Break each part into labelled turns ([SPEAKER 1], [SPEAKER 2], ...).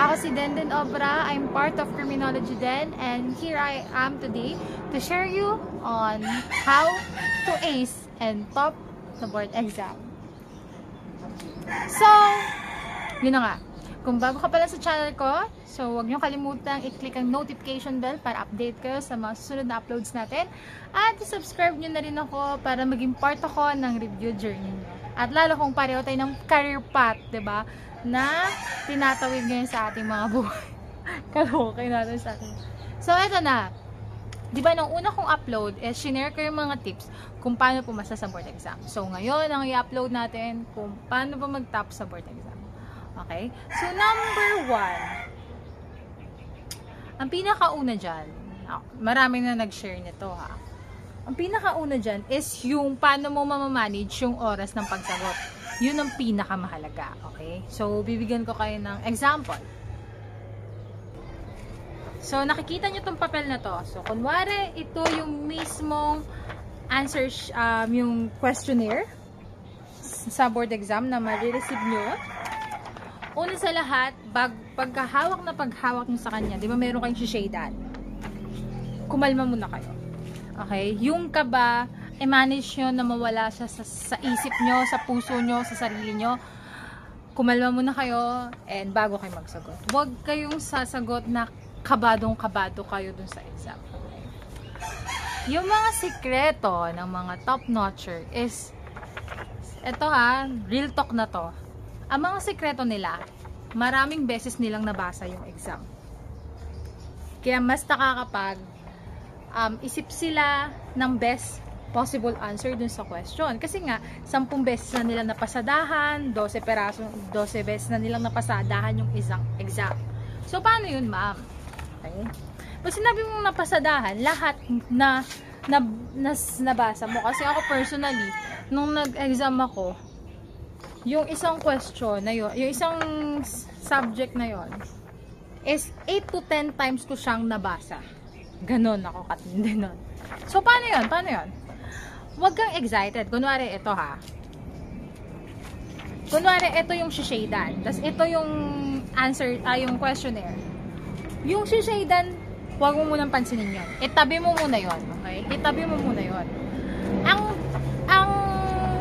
[SPEAKER 1] Ako si Denden Obra. I'm part of Criminology Den, and here I am today to share you on how to ace and top the board exam. So, yun na nga. Kung bago ka pala sa channel ko, so huwag nyo kalimutang i-click ang notification bell para update kayo sa mga susunod na uploads natin. At subscribe nyo na rin ako para maging part ako ng review journey nyo. At lalo kung pareho tayo ng career path, diba? Na tinatawid ngayon sa ating mga buhay. Kalokay natin sa atin. So, eto na. Diba, nung una kong upload, shinare ko yung mga tips kung paano pumasa sa board exam. So, ngayon, ang i-upload natin kung paano pa mag-top sa board exam. Okay? So, number 1. Ang pinakauna dyan, maraming na nag-share nito ha. Ang pinakauna dyan is yung paano mo mamamanage yung oras ng pagsagot. Yun ang pinakamahalaga. Okay? So, bibigyan ko kayo ng example. So, nakikita nyo tong papel na to. So, kunwari, ito yung mismong answers, yung questionnaire sa board exam na ma-receive nyo. Una sa lahat, paghahawak nyo sa kanya, di ba meron kayong shadean? Kumalma muna kayo. Okay? Yung kaba, i-manage nyo na mawala siya sa isip nyo, sa puso nyo, sa sarili nyo. Kumalma muna kayo, and bago kayo magsagot. Huwag kayong sasagot na kabadong-kabado kayo dun sa exam. Okay? Yung mga sikreto ng mga top-notcher is, eto ha, real talk na to. Ang mga sikreto nila, maraming beses nilang nabasa yung exam. Kaya mas nakakapag isip sila ng best possible answer dun sa question. Kasi nga, 10 beses na nilang napasadahan, 12 beses na nilang napasadahan yung isang exam. So, paano yun, ma'am? Okay? Pag sinabi mong napasadahan, lahat na nabasa mo. Kasi ako personally, nung nag-exam ako, yung isang question na yun, yung isang subject na yun, is 8 to 10 times ko siyang nabasa. Ganon ako katindi nun. So, paano yun? Paano yun? Huwag kang excited. Kunwari, ito ha. Kunwari, ito yung shishadan. Tapos, ito yung answer, yung questionnaire. Yung shishadan, huwag mo munang pansinin yun. Itabi mo muna yun. Okay? Itabi mo muna yun. Ang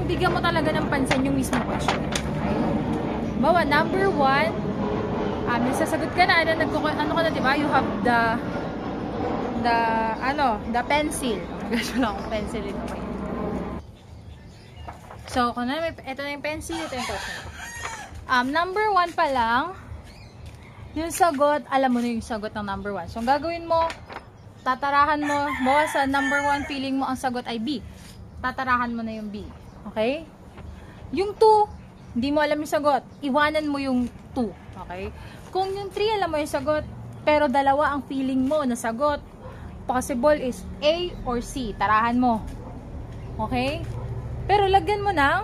[SPEAKER 1] bigyan mo talaga ng pansin yung mismo question. Okay? Bawa, number 1, sasagot ka na, ano ka na, diba? You have the pencil. Gusto lang akong pencil ito. So, kung na, ito na yung pencil, ito yung question. Number 1 pa lang, yung sagot, alam mo na yung sagot ng number 1. So, ang gagawin mo, tatarahan mo, sa number 1, feeling mo ang sagot ay B. Tatarahan mo na yung B. Okay? Yung 2, hindi mo alam yung sagot. Iwanan mo yung 2. Okay? Kung yung 3, alam mo yung sagot, pero dalawa ang feeling mo na sagot, possible is A or C. Tarahan mo. Okay? Pero lagyan mo ng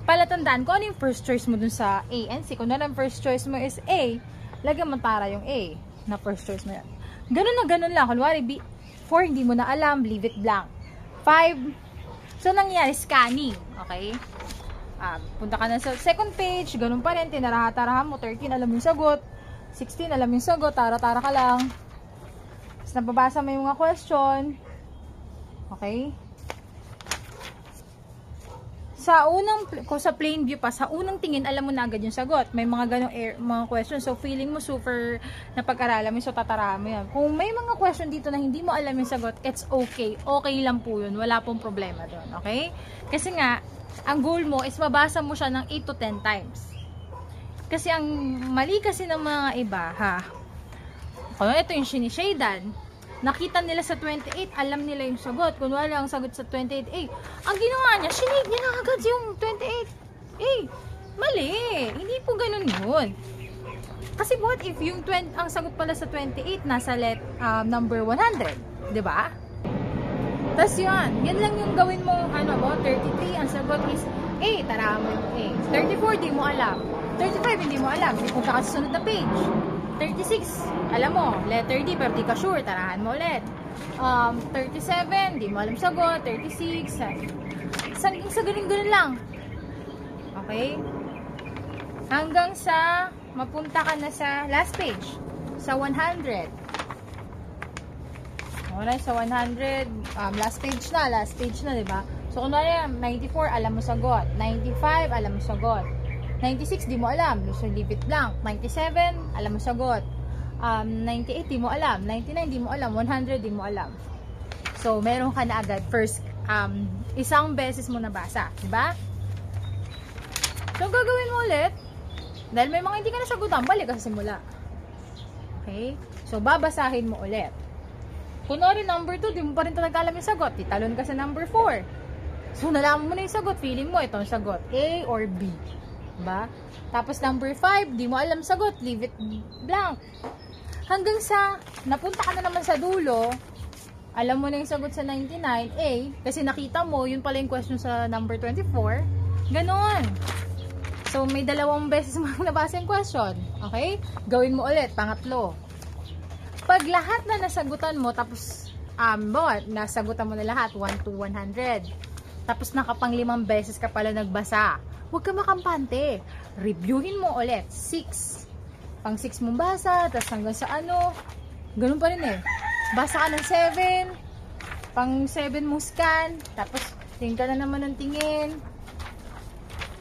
[SPEAKER 1] palatandaan kung ano yung first choice mo dun sa A and C. Kung ang first choice mo is A, lagyan mo tara yung A na first choice mo yan. Ganun na ganun lang. Kunwari, 4, hindi mo na alam, leave it blank. 5, so nangyari, scanning. Okay? Punta ka na sa second page, ganun pa rin, tinaraha-tarahan mo, 13, alam mo yung sagot, 16, alam mo yung sagot, tara-tara ka lang. Tapos nababasa mo yung mga question. Okay? Kung sa plain view pa, sa unang tingin, alam mo na agad yung sagot. May mga ganong mga question. So, feeling mo super napag-aralan mo, so tatarahan mo yan. Kung may mga question dito na hindi mo alam yung sagot, it's okay. Okay lang po yun. Wala pong problema doon. Okay? Kasi nga, ang goal mo is mabasa mo siya ng 8 to 10 times. Kasi ang mali kasi ng mga iba, ha? Kung ito yung sinishadan, nakita nila sa 28, alam nila yung sagot. Kunwari ang sagot sa 28A, ang ginawa niya, sinave niya na agad yung 28A. Mali. Hindi po ganun yun. Kasi what if yung ang sagot pala sa 28 nasa number 100? Diba? Tapos yun, yan lang yung gawin mo, 33, ang sagot is A, tarahan mo yung A. 34, di mo alam. 35, hindi mo alam. Hindi punta ka sa sunod na page. 36, alam mo, letter D, pero di ka sure, tarahan mo ulit. 37, di mo alam sagot. 36, hanggang sa ganun lang. Okay? Hanggang sa mapunta ka na sa last page. Sa 100. Wala, sa 100, last page na, diba? So, kunwari, 94, alam mo sagot. 95, alam mo sagot. 96, di mo alam. So, leave it blank. 97, alam mo sagot. 98, di mo alam. 99, di mo alam. 100, di mo alam. So, meron ka na agad first, isang beses mo nabasa. Diba? So, gagawin mo ulit. Dahil may mga hindi ka nasagutan, balik ka sa simula. Okay? So, babasahin mo ulit. Kunwari, number 2, di mo pa rin talaga alam yung sagot. Titalon ka sa number 4. So, nalaman mo na yung sagot. Feeling mo, itong sagot. A or B. Diba? Tapos, number 5, di mo alam sagot. Leave it blank. Hanggang sa, napunta ka na naman sa dulo, alam mo na yung sagot sa 99, A, kasi nakita mo, yun pala yung question sa number 24. Ganon. So, may dalawang beses mo nabasa yung question. Okay? Gawin mo ulit. Pangatlo. Pag lahat na nasagutan mo, tapos, nasagutan mo na lahat, 1 to 100. Tapos, nakapang 5 beses ka pala nagbasa. Huwag ka makampante. Reviewin mo ulit. 6. Pang 6 mong basa, tapos hanggang sa ano. Ganun pa rin eh. Basa ka ng 7. Pang 7 mo scan. Tapos, tingin ka na naman ng tingin.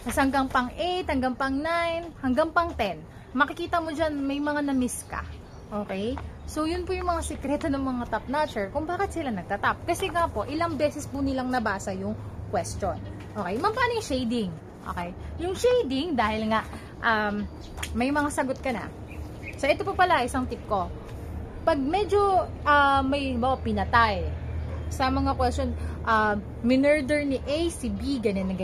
[SPEAKER 1] Tapos hanggang pang 8, hanggang pang 9, hanggang pang 10. Makikita mo dyan, may mga na-miss ka. Okay? So, yun po yung mga sikreto ng mga top-notcher kung bakit sila nagtatap. Kasi nga po, ilang beses po nilang nabasa yung question. Okay? Paano yung shading? Okay? Yung shading, dahil nga, may mga sagot ka na. So, ito po pala, isang tip ko. Pag medyo, may, pinatay. Sa mga question, minurder ni A, si B, ganyan.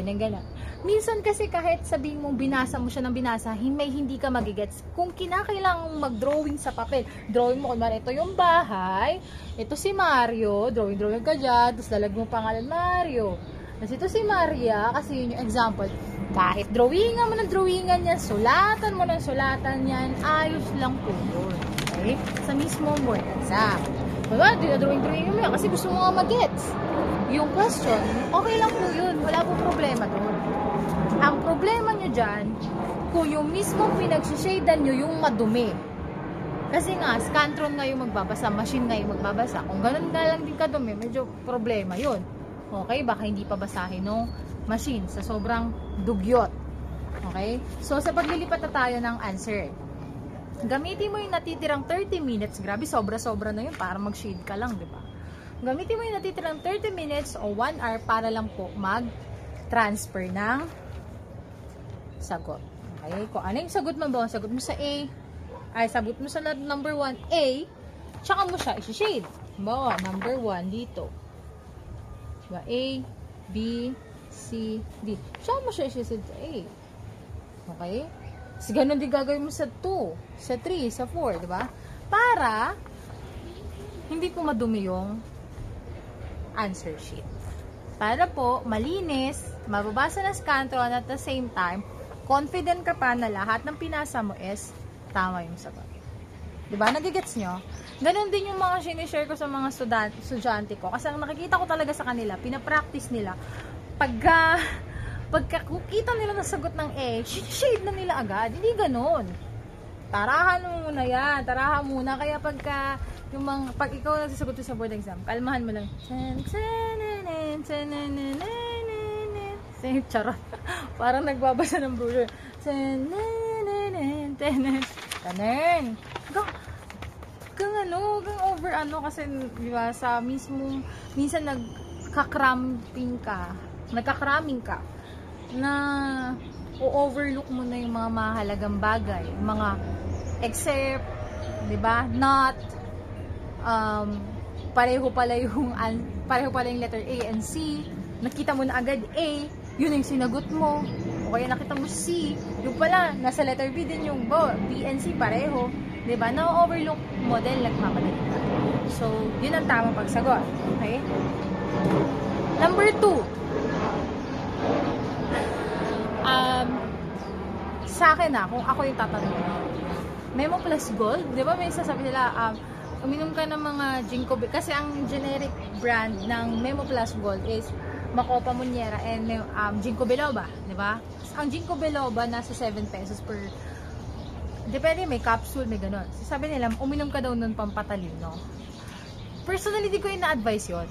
[SPEAKER 1] Minsan kasi kahit sabihin mo binasa mo siya ng binasa, hindi ka magigets. Kung kinakailangan mag-drawing sa papel, drawing mo, kunwari ito yung bahay, ito si Mario, drawing ka dyan, tapos lalag mo pangalan Mario. Tapos ito si Maria, kasi yun yung example. Kahit drawingan mo ng drawingan yan, sulatan mo ng sulatan yan, ayos lang po yun. Okay? Sa mismo board exam. Diba? Drawing mo yan kasi gusto mo nga mag-gets. Yung question, okay lang po yun. Wala po problema doon. Ang problema nyo dyan, kung yung mismo pinagsishadean nyo yung madumi. Kasi nga, Scantron nga yung magbabasa, machine nga yung magbabasa. Kung ganun nga lang din kadumi, medyo problema yun. Okay? Baka hindi pa basahin ng machine sa sobrang dugyot. Okay? So, sa paglilipat na tayo ng answer. Gamitin mo yung natitirang 30 minutes. Grabe, sobra-sobra na yun para mag-shade ka lang, di ba? Gamitin mo yung natitirang 30 minutes o 1 hour para lang po mag-transfer ng sagot. Okay? Kung ano yung sagot mo ba? Sagot mo sa A, ay sagot mo sa number 1, A, tsaka mo siya isi-shade. Bawa, number 1 dito. Diba? A, B, C, D. Tsaka mo siya isi-shade sa A. Okay? So, ganun din gagawin mo sa 2, sa 3, sa 4, diba? Para hindi ko madumi yung answer sheet. Para po, malinis, mababasa na Scantron at the same time, confident ka pa na lahat ng pinasa mo is tama yung sagot. Diba? Nagigets nyo? Ganon din yung mga sinishare ko sa mga estudyante ko. Kasi ang nakikita ko talaga sa kanila, pinapractice nila. Pagka kukita nila na sagot ng A, shade na nila agad. Hindi ganon. Tarahan mo muna yan. Tarahan muna. Kaya pag ikaw nagsasagot sa board exam, kalmahan mo lang. Charot. Parang nagbabasa ng brochure. Ganun. Kung over kasi diba, sa mismo, minsan nagkakraming ka na o-overlook mo na yung mga mahalagang bagay. Yung mga except, diba, not, pareho pala yung letter A and C. Nakita mo na agad A, yun yung sinagot mo. O kaya nakita mo C, yung pala, nasa letter B din yung B and C pareho. Diba? Na-overlook model, nagmamadali ka. So, yun ang tamang pagsagot. Okay? Number 2. Sa akin kung ako yung tatanong. Memo Plus Gold, di ba may sasabi nila, uminom ka ng mga ginkgo, kasi ang generic brand ng Memo Plus Gold is Macopa Muniera, and Ginkgo biloba, di ba? Ang Ginkgo biloba nasa 7 pesos per, depende, may capsule, may ganon. So, sabi nila, uminom ka daw nun pampatalino. Personally, di ko ina-advise yun.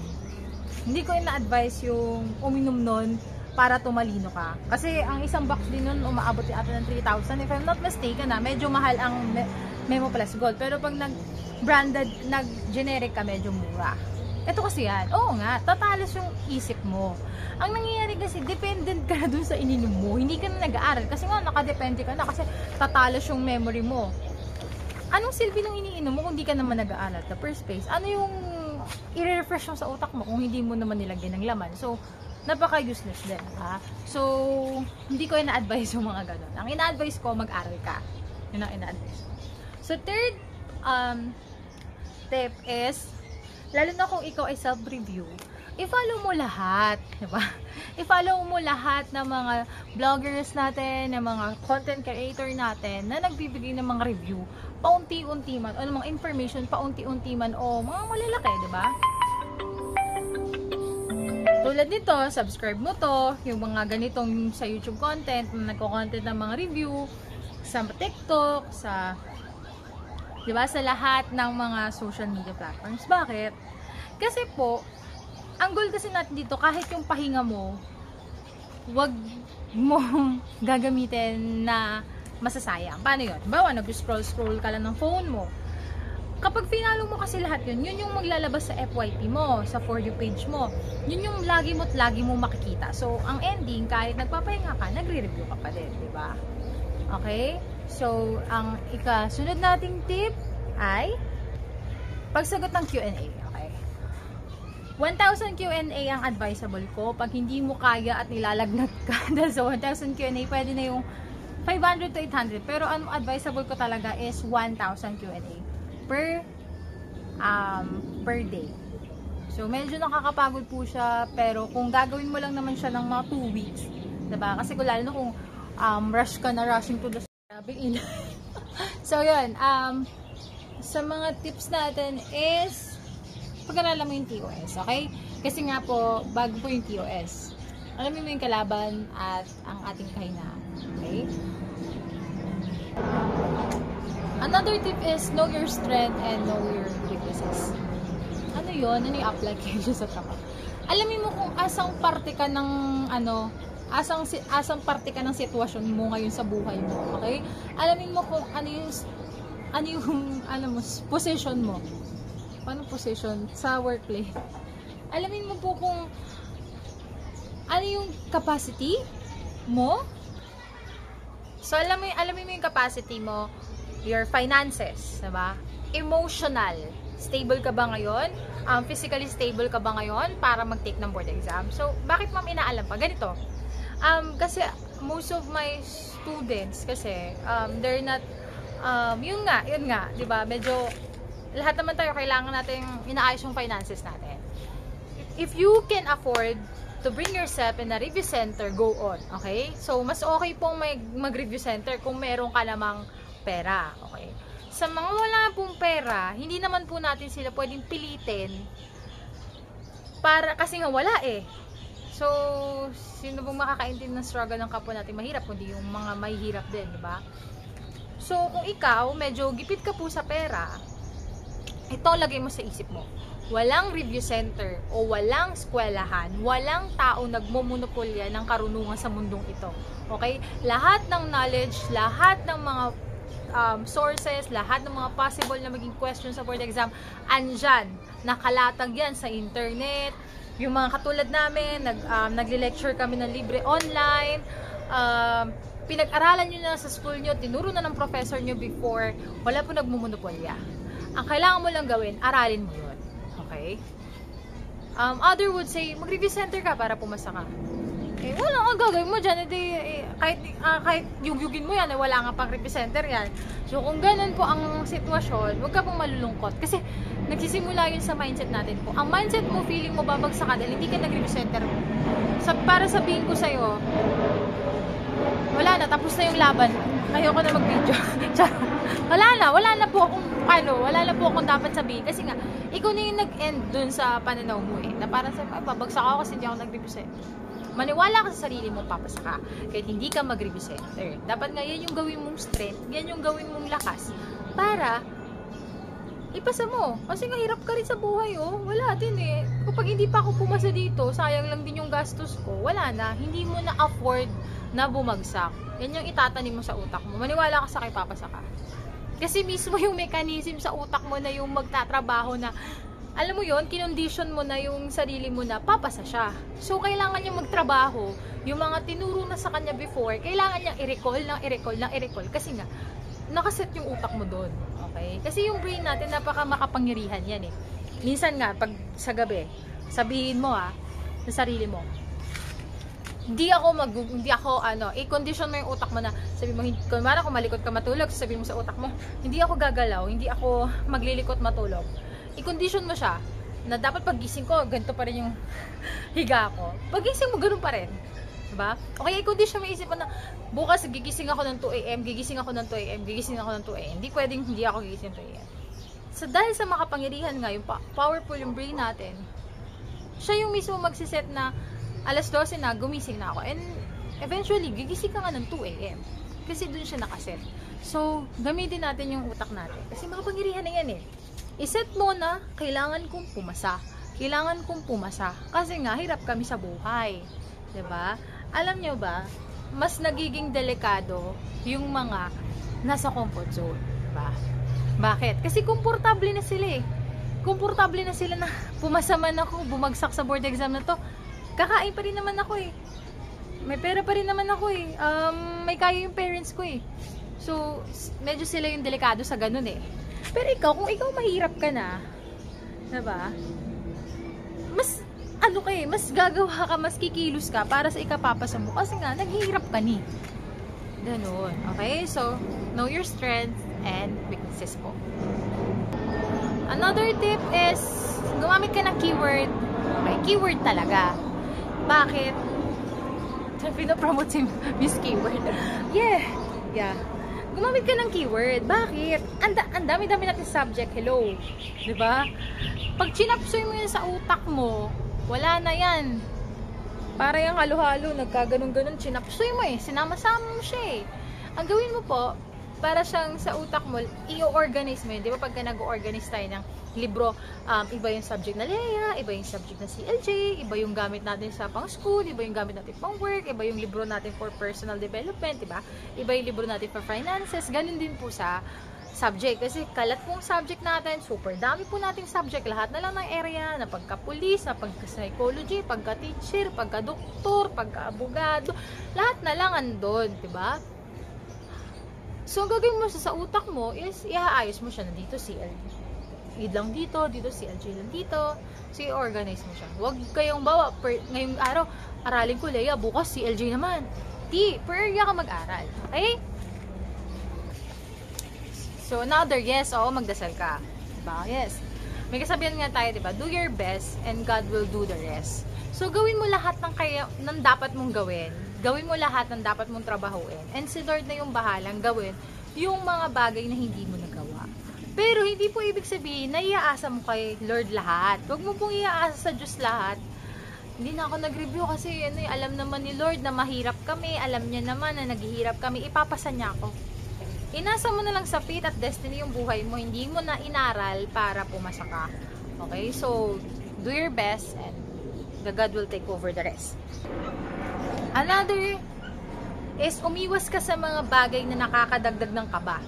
[SPEAKER 1] Hindi ko ina-advise yung uminom nun para tumalino ka. Kasi ang isang box din nun, umaabot din ata ng 3,000. If I'm not mistaken medyo mahal ang Memo Plus Gold. Pero pag nag-branded, nag-generic ka, medyo mura. Ito kasi yan, oo nga, tatalas yung isip mo. Ang nangyayari kasi, dependent ka na dun sa ininom mo. Hindi ka na nag-aaral. Kasi nga, nakadepende ka na kasi tatalas yung memory mo. Anong silbi ng iniinom mo kung hindi ka naman nag-aaral at the first place? Ano yung i-refresh mo sa utak mo kung hindi mo naman nilagyan ng laman? So, napaka-useless din, ha? So, hindi ko ina-advise yung mga ganun. Ang ina-advise ko, mag-aral ka. Yun ang ina-advise ko. So, third tip is, lalo na kung ikaw ay self-review, i-follow mo lahat, diba? I-follow mo lahat ng mga vloggers natin, ng mga content creator natin na nagbibigay ng mga review, paunti-unti man, o ng mga information, paunti-unti man, o mga malalaki, diba? Tulad nito, subscribe mo to, yung mga ganitong sa YouTube content, nagko-content ng mga review, sa TikTok, sa, diba, sa lahat ng mga social media platforms. Bakit? Kasi po, ang goal kasi natin dito, kahit yung pahinga mo, wag mong gagamitin na masasayang. Paano yun? Bawa, nag-scroll ka lang ng phone mo. Kapag finalo mo kasi lahat yun, yun yung maglalabas sa FYP mo, sa For You page mo. Yun yung lagi mo makikita. So, ang ending, kahit nagpapahinga ka, nagre-review ka pa din, di ba? Okay? So, ang ikasunod nating tip ay pagsagot ng Q&A. Okay? 1,000 Q&A ang advisable ko. Pag hindi mo kaya at nilalagnat ka dahil sa 1,000 Q&A, pwede na yung 500 to 800. Pero ang advisable ko talaga is 1,000 Q&A per day. So, medyo nakakapagod po siya, pero kung gagawin mo lang naman siya ng mga 2 weeks, diba? Kasi kung lalo na kung rush ka na, rushing to the so, yun. Sa mga tips natin is pag-aralan mo yung TOS, okay? Kasi nga po, bago po yung TOS, alamin mo yung kalaban at ang ating kahinaan, okay? Another tip is know your strength and know your weaknesses. Ano yun? Ano yung application sa trabaho? Alamin mo kung asang parte ka ng asang parte ka ng sitwasyon mo ngayon sa buhay mo, okay? Alamin mo kung ano yung position mo. Paano position sa workplace? Alamin mo po kung ano yung capacity mo. So alamin mo yung capacity mo, your finances, diba? Emotional, stable ka ba ngayon? Physically stable ka ba ngayon para mag-take ng board exam? So, bakit ma'am inaalam pa? Ganito. Kasi most of my students kasi they're not yun nga, 'di ba? Medyo lahat naman tayo kailangan nating inaayos yung finances natin. If you can afford to bring yourself in a review center, go on, okay? So mas okay pong mag-review center kung meron ka namang pera, okay? Sa mga wala pong pera, hindi naman po natin sila pwedeng pilitin para kasi nga wala eh. So, sino pong makakaintindi ng struggle ng kapwa natin mahirap, kundi yung mga mahihirap din, di ba? So, kung ikaw, medyo gipit ka po sa pera, ito lagay mo sa isip mo. Walang review center o walang eskwelahan, walang tao nagmomonopolya ng karunungan sa mundong ito. Okay? Lahat ng knowledge, lahat ng mga sources, lahat ng mga possible na maging questions sa board exam, andyan. Nakalatag yan sa internet. Yung mga katulad namin, nagle-lecture kami ng libre online. Pinag-aralan nyo na sa school nyo, tinuro na ng professor nyo before, wala po nagmumonopolya. Ang kailangan mo lang gawin, aralin mo yun. Okay? Other would say, mag-review center ka para pumasa ka. Eh, wala kang gagawin mo dyan. Kahit yugyugin mo yan, wala nga pang review center yan. So, kung ganun po ang sitwasyon, huwag ka pong malulungkot. Kasi, nagsisimula yun sa mindset natin po. Ang mindset mo, feeling mo babagsak ka dahil hindi ka nag-review center. Para sabihin ko sa'yo, wala na, tapos na yung laban. Ayoko na mag-video. wala na po akong, wala na po akong dapat sabihin. Kasi nga, ikaw na yung nag-end dun sa pananaw mo eh. Na parang sa, babagsak ako kasi hindi ako nag-review sa'yo. Maniwala ka sa sarili mo, papasa ka. Kahit hindi ka mag-review center. Dapat nga, yan yung gawin mong strength, yan yung gawin mong lakas. Para, ipasa mo. Kasi nga, hirap ka rin sa buhay, oh. Wala din eh. Kapag hindi pa ako pumasa dito, sayang lang din yung gastos ko. Wala na. Hindi mo na afford na bumagsak. Yan yung itatanim mo sa utak mo. Maniwala ka sa kay papasa ka. Kasi mismo yung mechanism sa utak mo na yung magtatrabaho na, alam mo yon, kinondisyon mo na yung sarili mo na papasa siya. So, kailangan niya magtrabaho. Yung mga tinuro na sa kanya before, kailangan niyang i-recall. Kasi nga, nakaset yung utak mo doon. Okay? Kasi yung brain natin, napaka makapangyarihan yan eh. Minsan nga, pag sa gabi, sabihin mo sa sarili mo, hindi ako i-condition mo yung utak mo na, sabi mo, kung malikot ka matulog, sabihin mo sa utak mo, hindi ako gagalaw, hindi ako maglilikot matulog. I-condition mo siya na dapat pagising ko, ganito pa rin yung higa ko. Pagising mo, ganun pa rin. Diba? Okay, i-condition mo isip mo na bukas gigising ako ng 2 AM, gigising ako ng 2 AM, gigising ako ng 2 AM. Hindi pwedeng hindi ako gigising ng 2 AM. So, dahil sa makapangyarihan nga, yung powerful yung brain natin, siya yung mismo magsiset na alas 12 na, gumising na ako. And eventually, gigising ka nga ng 2 AM. Kasi dun siya nakaset. So, gamitin natin yung utak natin. Kasi makapangyarihan na yan eh. Iset mo na, kailangan kong pumasa. Kailangan kong pumasa. Kasi nga, hirap kami sa buhay. 'Di ba? Alam nyo ba, mas nagiging delikado yung mga nasa comfort zone. 'Di ba? Bakit? Kasi komportable na sila eh. Komportable na sila na pumasa man ako, bumagsak sa board exam na to. Kakain pa rin naman ako eh. May pera pa rin naman ako eh. May kaya yung parents ko eh. So, medyo sila yung delikado sa ganun eh. Pero ikaw, kung ikaw mahirap ka na, diba? Mas, mas gagawa ka, mas kikilos ka para sa ikapapasa mo. Kasi nga, naghihirap ka ni. Ganun. Okay? So, know your strengths and weaknesses po. Another tip is, gumamit ka ng keyword. Okay? Keyword talaga. Bakit? Pinopromote si Miss Keyword. Yeah. Gumamit ka ng keyword. Bakit? Ang dami-dami natin subject. Hello. Diba? Pag chinapsoy mo yun sa utak mo, wala na yan. Para yung halo-halo, nagkaganon-ganon, chinapsoy mo eh. Sinama-sama mo siya eh. Ang gawin mo po, para siyang sa utak mo, i-organize mo yun. Di ba pagka nag-organize tayo ng libro, iba yung subject na Leia, iba yung subject na CLJ, iba yung gamit natin sa pang-school, iba yung gamit natin pang-work, iba yung libro natin for personal development, diba? Iba yung libro natin for finances, ganun din po sa subject. Kasi kalat pong subject natin, super dami po nating subject, lahat na lang ng area, na pagka-pulis, na pagka-psychology, pagka-teacher, pagka-doktor, pagka-abogado, lahat na lang andun, diba? So, ang gagawin mo sa utak mo is, iaayos mo siya na dito CLJ. Lang dito CLJ lang dito. So, i-organize mo siya. Huwag kayong ngayong araw, aralin ko Leia, bukas CLJ naman. Per area ka mag-aral. Okay? So, another yes, magdasal ka. Diba? Yes. May kasabihan nga tayo, diba? Do your best and God will do the rest. So, gawin mo lahat ng dapat mong gawin. Gawin mo lahat ng dapat mong trabahuin. And si Lord na yung bahalang gawin yung mga bagay na hindi mo nagawa. Pero hindi po ibig sabihin na iaasa mo kay Lord lahat. Huwag mo pong iaasa sa Diyos lahat. Hindi na ako nag-review kasi alam naman ni Lord na mahirap kami. Alam niya naman na naghihirap kami. Ipapasa niya ako. Inasa mo na lang sa fate at destiny yung buhay mo. Hindi mo na inaral para pumasa ka. Okay? So, do your best and the God will take over the rest. Another is umiwas ka sa mga bagay na nakakadagdag ng kaba.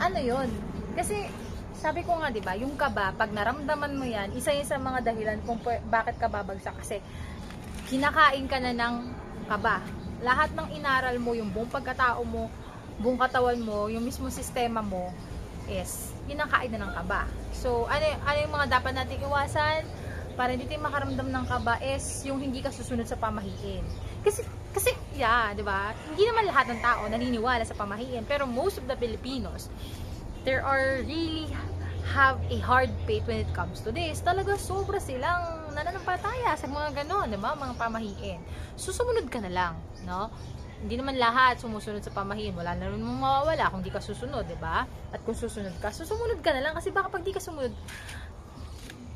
[SPEAKER 1] Ano yun? Kasi, sabi ko nga, diba, yung kaba, pag naramdaman mo yan, isa yun sa mga dahilan kung bakit ka babagsak. Kasi, kinakain ka na ng kaba. Lahat ng inaral mo, yung buong pagkatao mo, buong katawan mo, yung mismo sistema mo, is, kinakain na ng kaba. So, ano yung mga dapat natin iwasan para hindi tayo makaramdam ng kaba is yung hindi ka susunod sa pamahiin. Kasi, diba, hindi naman lahat ng tao naniniwala sa pamahiin, pero most of the Filipinos, there are really have a hard fate when it comes to this. Talaga sobra silang nananampataya sa mga ganon, diba? Mga pamahiin. So, sumunod ka na lang, no? hindi naman lahat sumusunod sa pamahiin. Wala na rin mong mawawala kung di ka susunod, di ba? At kung susunod ka, sumunod ka na lang kasi baka pag di ka sumunod,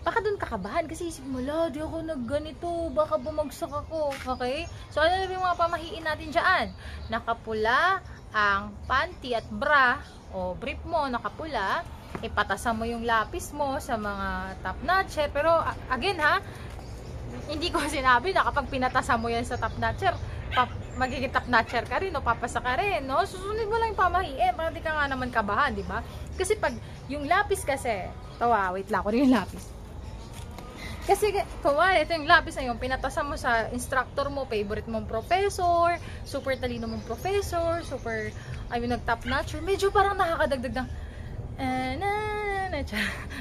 [SPEAKER 1] baka doon kakabahan kasi isip mo, la, di ako nagganito, baka bumagsak ako, okay? So, ano na yung mga pamahiin natin dyan? Nakapula ang panty at bra, o brief mo, nakapula, ipatasan mo yung lapis mo sa mga top notcher, pero again ha, hindi ko sinabi na kapag pinatasan mo yan sa top notcher, magiging top notcher ka rin o papasa ka rin, no? Susunod mo lang yung pamahiin para di ka nga naman kabahan, di ba? Kasi pag yung lapis kasi, wait lang, ako rin yung lapis. Kasi kumari, ito yung lapis na yung pinatasan mo sa instructor mo, favorite mong professor, super talino mong professor, super, nag-top notcher, medyo parang nakakadagdag ng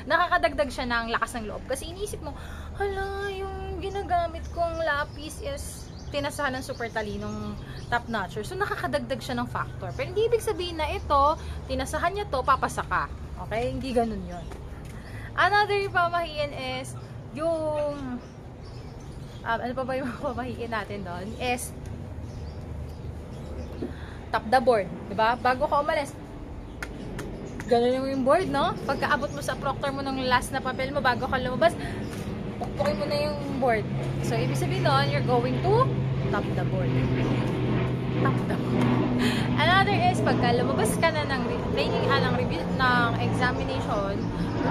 [SPEAKER 1] nakakadagdag siya ng lakas ng loob kasi iniisip mo, hala, yung ginagamit kong lapis is tinasahan ng super talinong top notcher, so nakakadagdag siya ng factor, pero hindi ibig sabihin na ito, tinasahan niya to, papasa ka, okay? Hindi ganun yun. Another pamahiin is yung ano pa ba yung pamahiin natin doon is tap the board, diba? Bago ka umalis, ganun yung board, no? Pagkaabot mo sa proctor mo ng last na papel mo bago ka lumabas, pukpukin mo na yung board. So, ibig sabihin nun, you're going to top the board. Top the board. Another is, pagka lumabas ka na ng training, review, ng examination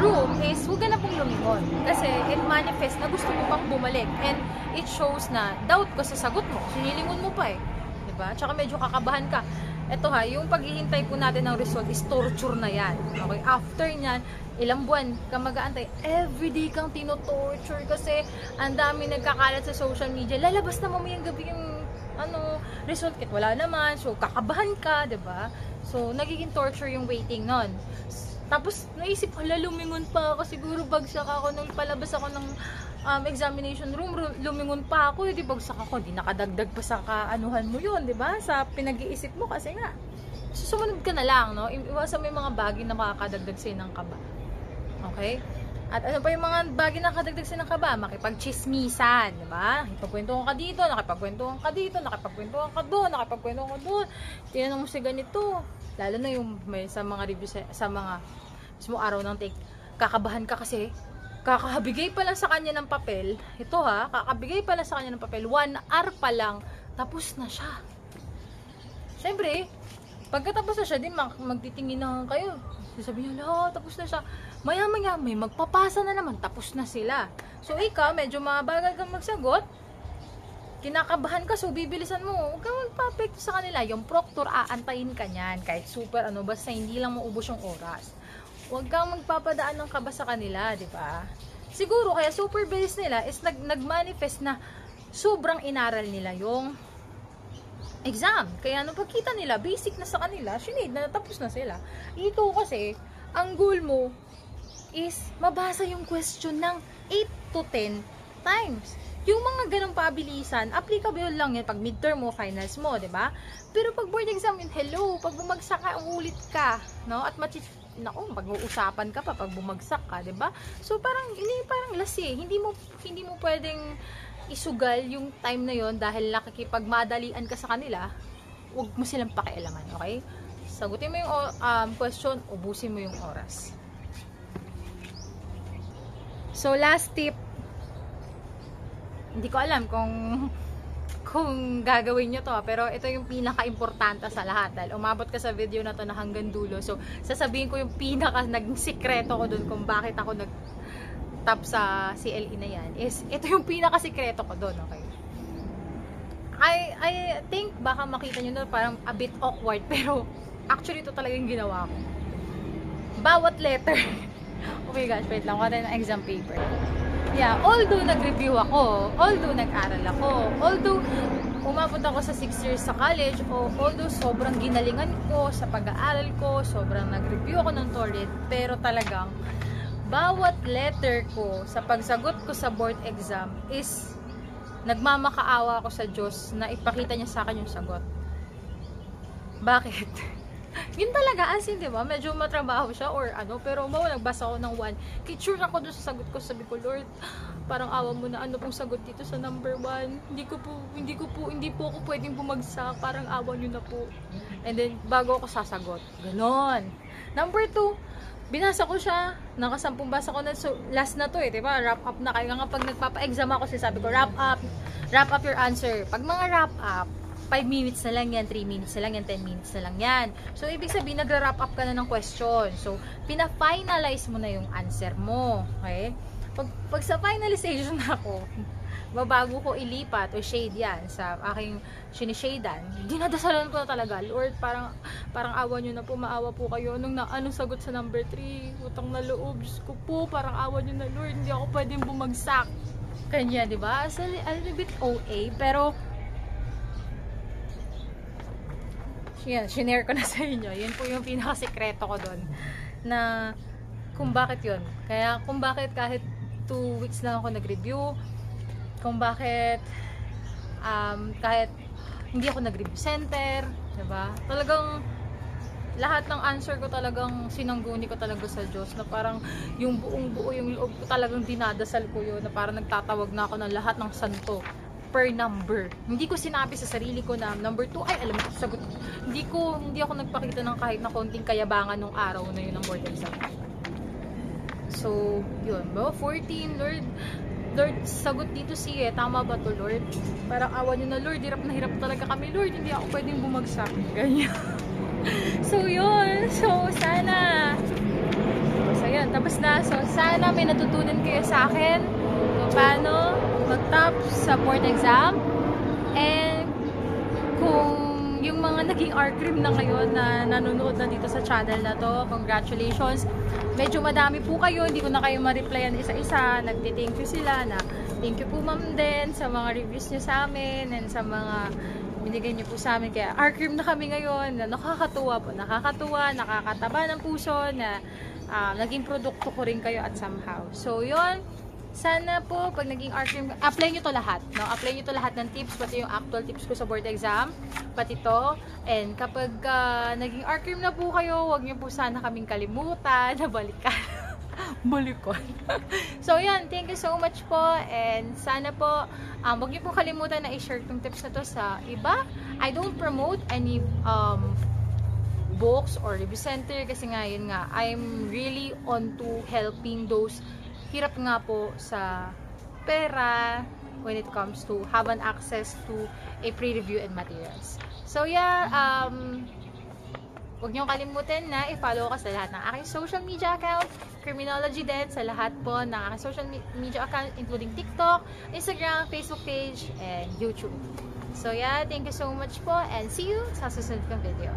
[SPEAKER 1] room, is huwag ka na pong lumingon. Kasi it manifests na gusto mo pang bumalik. And it shows na doubt ka sa sagot mo. Sinilingon mo pa eh. Diba? Tsaka medyo kakabahan ka. Ito ha, yung paghihintay po natin ng result is torture na yan. Okay, after nyan, ilang buwan ka mag-aantay, everyday kang tino-torture kasi ang dami nagkakalat sa social media. Lalabas na mamayang gabi yung result kit. Wala naman. So, kakabahan ka, diba? So, nagiging torture yung waiting nun. Tapos, naisip ko, lumingon pa ako. Siguro bagsak ako nung palabas ako ng examination room, lumingon pa ako, di bagsak ako, di nakadagdag pa sa kaanuhan mo yun, di ba? Sa pinag-iisip mo kasi nga. Susunod ka na lang, no? Iwasan mo yung mga bagay na makakadagdag sa'yo ng kaba. Okay? At ano pa yung mga bagay na nakakadagdag sa'yo ng kaba? Makipag-chismisan, di ba? Nakipagkwentuhan ka dito, nakipagkwentuhan ka dito, nakipagkwentuhan ka doon, nakipagkwentuhan ka doon. Tinanong mo si ganito. Lalo na yung may sa mga review, sa mga mismo araw ng take, kakabahan ka kasi kakabigay pa lang sa kanya ng papel, ito ha, kakabigay pa lang sa kanya ng papel, 1 hour pa lang, tapos na siya. Siyempre, pagkatapos na siya, din magtitingin na kayo. Sasabihin niya, tapos na siya. Maya-maya, may magpapasa na naman, tapos na sila. So, ikaw, medyo mabagal kang magsagot, kinakabahan ka, so bibilisan mo, huwag kang magpa-apekto sa kanila. Yung proctor, aantayin ka niyan, kahit super basta hindi lang maubos yung oras. Huwag kang magpapadaan ng kaba sa kanila, di ba? Siguro, kaya super bilis nila is nag-manifest na sobrang inaral nila yung exam. Kaya nung pagkita nila, basic na sa kanila, sinade na natapos na sila. Ito kasi, ang goal mo is mabasa yung question ng 8 to 10 times. Yung mga ganong pabilisan, applicable lang yan pag midterm mo, finals mo, di ba? Pero pag board exam yun, hello, pag bumagsak ka, ulit ka, no? At mag-uusapan ka pa pag bumagsak ka, 'di ba? So parang lasi, hindi mo pwedeng isugal yung time na yon dahil nakikipagmadalian ka sa kanila. Huwag mo silang pakialaman, okay? Sagutin mo yung question, ubusin mo yung oras. So last tip, hindi ko alam kung gagawin nyo to, pero ito yung pinaka-importante sa lahat dahil umabot ka sa video na to na hanggang dulo. So, sasabihin ko yung naging sikreto ko dun kung bakit ako nag-top sa CLE na yan is, ito yung pinaka-sikreto ko dun, okay? I think baka makita nyo na parang a bit awkward, pero actually ito talaga yung ginawa ko. Bawat letter oh my gosh, wait lang, wala ng exam paper. Yeah, although nag-review ako, although nag-aral ako, although umabot ako sa 6 years sa college, although sobrang ginalingan ko sa pag-aaral ko, sobrang nag-review ako ng TOEIC, pero talagang bawat letter ko sa pagsagot ko sa board exam is nagmamakaawa ako sa Diyos na ipakita niya sa akin yung sagot. Bakit? Yun talaga, as in, di ba? Medyo matrabaho siya or ano, pero nagbasa ako ng 1. Kitsure ako dun sa sagot ko, sabi ko, Lord, parang awa mo na, ano pong sagot dito sa number 1? Hindi po ako pwedeng bumagsak, parang awa nyo na po. And then, bago ako sasagot. Ganon. Number 2, binasa ko siya, nakasampung basa ko na, so last na to eh, diba? Wrap up na kayo. Nga pag nagpapa-exam ako, sabi ko, wrap up your answer. Pag mga wrap up, 5 minutes na lang yan, 3 minutes na lang yan, 10 minutes na lang yan. So, ibig sabihin, nagra-wrap up ka na ng question. So, pina-finalize mo na yung answer mo. Okay? Pag sa finalization ako, bago ko ilipat o shade yan sa aking sinishadean, dinadasalan ko na talaga, Lord, parang awa nyo na po, maawa po kayo. Anong sagot sa number 3? Utang na loob, Diyos ko po, parang awa nyo na, Lord, hindi ako pwedeng bumagsak. Kanya, di ba? A little bit OA, pero yan, shinare ko na sa inyo. Yun po yung pinakasekreto ko doon na kung bakit yun. Kaya kung bakit kahit 2 weeks lang ako nag-review, kung bakit kahit hindi ako nag-review center, diba? Talagang lahat ng answer ko talagang sinangguni ko talaga sa Diyos, na parang yung buong buo yung loob ko talagang dinadasal ko yun, na parang nagtatawag na ako ng lahat ng santo per number. Hindi ko sinabi sa sarili ko na number 2, ay alam mo, sagot. Hindi ako nagpakita ng kahit na konting kayabangan nung araw na yun ng board exam. So, yun. 14, Lord, sagot dito siya. Tama ba to, Lord? Parang awa nyo na, Lord. Hirap na hirap talaga kami, Lord. Hindi ako pwedeng bumagsak. Ganyan. So, yun. So, sana. So, yun. Tapos na. So, sana may natutunan kayo sa akin kung paano mag-top sa board exam. And, kung yung mga naging R-Cream na ngayon na nanonood na dito sa channel na to, congratulations. Medyo madami po kayo, hindi ko na kayo ma-replyan isa-isa. Nagti-thank you sila na thank you po ma'am din sa mga reviews nyo sa amin and sa mga binigay nyo po sa amin. Kaya R-Cream na kami ngayon, na nakakatuwa po, nakakataba ng puso na naging produkto ko rin kayo at somehow. So yun, sana po pag naging R-Cream, apply nyo to lahat, no? Apply nyo to lahat ng tips, pati yung actual tips ko sa board exam, pati to. And kapag naging R-Cream na po kayo, huwag nyo po sana kaming kalimutan na balikan. Balikon. So yan, thank you so much po, and sana po huwag nyo po kalimutan na i-share tong tips na to sa iba. I don't promote any books or review center kasi nga yun nga, I'm really on to helping those hirap nga po sa pera when it comes to have an access to a pre-review and materials. So yeah, huwag niyong kalimutan na i-follow ka sa lahat ng aking social media account, Criminology din sa lahat po ng aking social media account, including TikTok, Instagram, Facebook page, and YouTube. So yeah, thank you so much po, and see you sa susunod kong video.